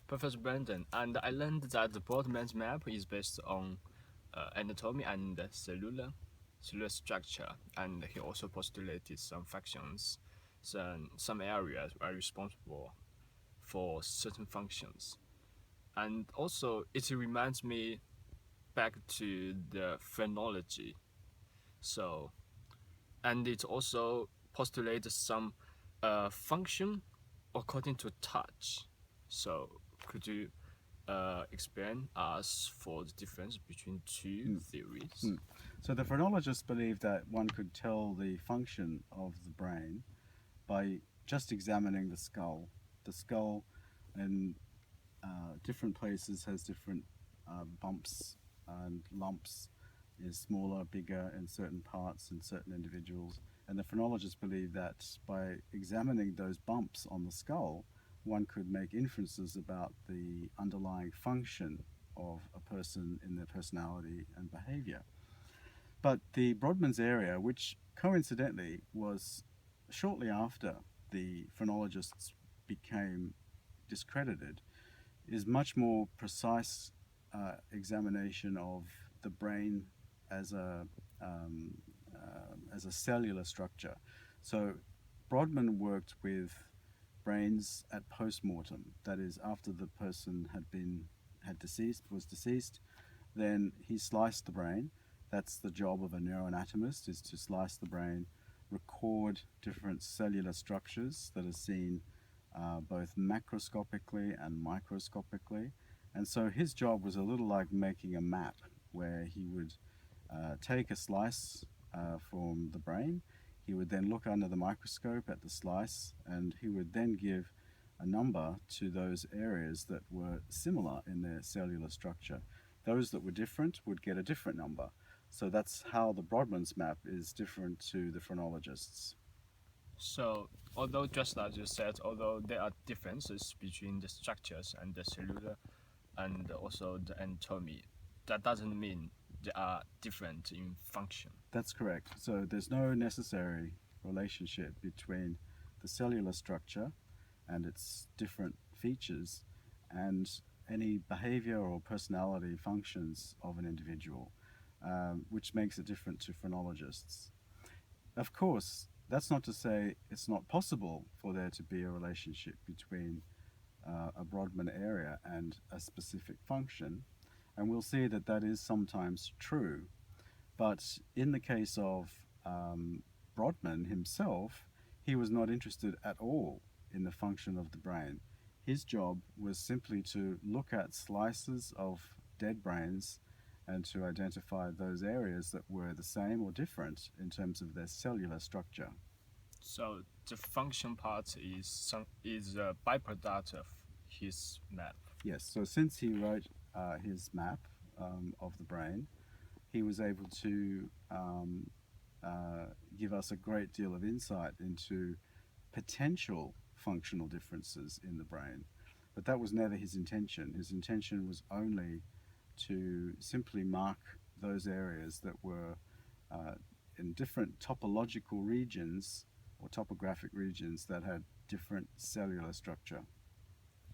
Professor Brandon, and I learned that the Brodmann's map is based on anatomy and cellular structure, and he also postulated some functions. Some areas are responsible for certain functions, and also it reminds me back to the phrenology. So, and it also postulates some function according to touch. So, could you explain us for the difference between two Mm, theories? mm. So the phrenologists believe that one could tell the function of the brain by just examining the skull. The skull in different places has different bumps and lumps, is smaller, bigger in certain parts in certain individuals. And the phrenologists believe that by examining those bumps on the skull, one could make inferences about the underlying function of a person in their personality and behavior. But the Brodmann's area, which coincidentally was shortly after the phrenologists became discredited, is much more precise examination of the brain as a as a cellular structure. So Brodmann worked with brains at post-mortem, that is, after the person was deceased. Then he sliced the brain. That's the job of a neuroanatomist, is to slice the brain, record different cellular structures that are seen both macroscopically and microscopically. And so his job was a little like making a map, where he would take a slice from the brain. He would then look under the microscope at the slice, and he would then give a number to those areas that were similar in their cellular structure. Those that were different would get a different number. So that's how the Brodmann's map is different to the phrenologists. So, although just as you said, although there are differences between the structures and the cellular and also the anatomy, that doesn't mean they are different in function. That's correct. So there's no necessary relationship between the cellular structure and its different features and any behavior or personality functions of an individual, which makes it different to phrenologists. Of course, that's not to say it's not possible for there to be a relationship between a Brodmann area and a specific function, and we'll see that that is sometimes true. But in the case of Brodmann himself, he was not interested at all in the function of the brain. His job was simply to look at slices of dead brains and to identify those areas that were the same or different in terms of their cellular structure. So the function part is a byproduct of his map. Yes, so since he wrote his map of the brain, he was able to give us a great deal of insight into potential functional differences in the brain. But that was never his intention. His intention was only to simply mark those areas that were in different topological regions or topographic regions that had different cellular structure.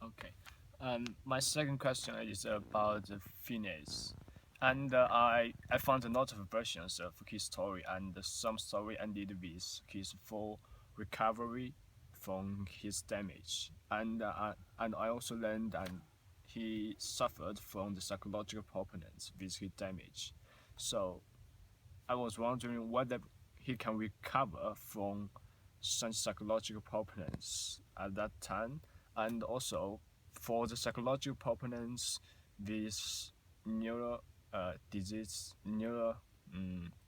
Okay. My second question is about Phineas. And I found a lot of versions of his story, and some story ended with his full recovery from his damage. And I also learned that he suffered from the psychological problems with his damage. So I was wondering whether he can recover from such psychological problems at that time, and also for the psychological problems with neuro neuro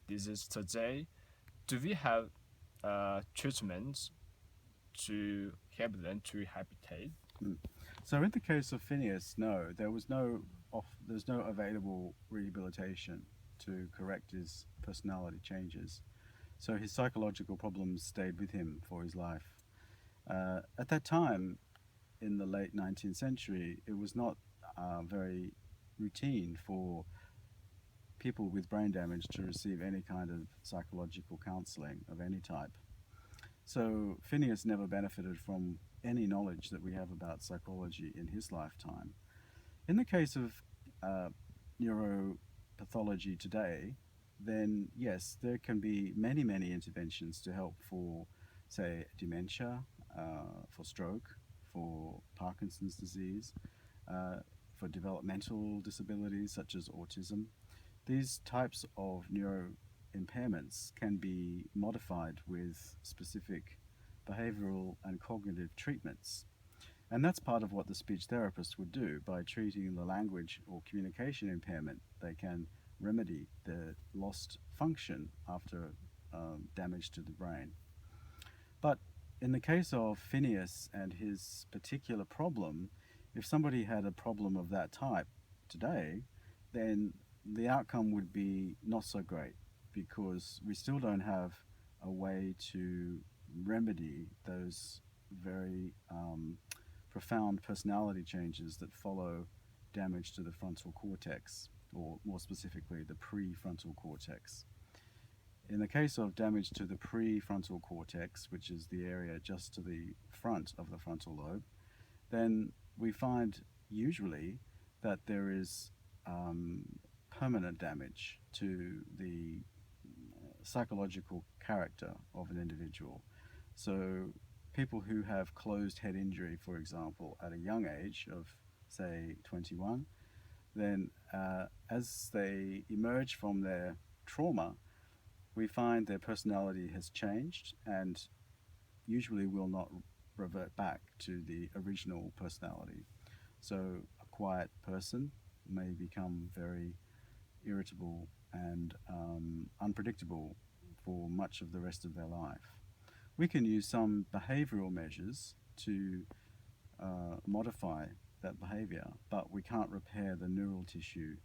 disease today. Do we have treatments to help them to rehabilitate? Mm. So in the case of Phineas, no, there's no available rehabilitation to correct his personality changes. So his psychological problems stayed with him for his life. At that time, in the late 19th century, it was not very routine for people with brain damage to receive any kind of psychological counseling of any type. So Phineas never benefited from any knowledge that we have about psychology in his lifetime. In the case of neuropathology today, then yes, there can be many, many interventions to help for, say, dementia, for stroke, for Parkinson's disease, uh, for developmental disabilities such as autism. These types of neuro impairments can be modified with specific behavioral and cognitive treatments. And that's part of what the speech therapist would do by treating the language or communication impairment. They can remedy the lost function after damage to the brain. But in the case of Phineas and his particular problem, if somebody had a problem of that type today, then the outcome would be not so great because we still don't have a way to remedy those very profound personality changes that follow damage to the frontal cortex, or more specifically, the prefrontal cortex. In the case of damage to the prefrontal cortex, which is the area just to the front of the frontal lobe, then we find usually that there is permanent damage to the psychological character of an individual. So, people who have closed head injury, for example, at a young age of, say, 21, then as they emerge from their trauma, we find their personality has changed and usually will not revert back to the original personality. So a quiet person may become very irritable and unpredictable for much of the rest of their life. We can use some behavioral measures to modify that behavior, but we can't repair the neural tissue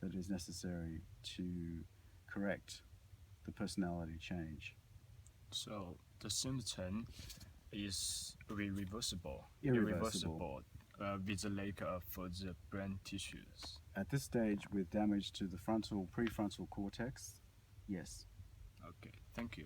that is necessary to correct the personality change. So the symptom is Irreversible. with the lack of the brain tissues. At this stage, with damage to the prefrontal cortex, yes. Okay, thank you.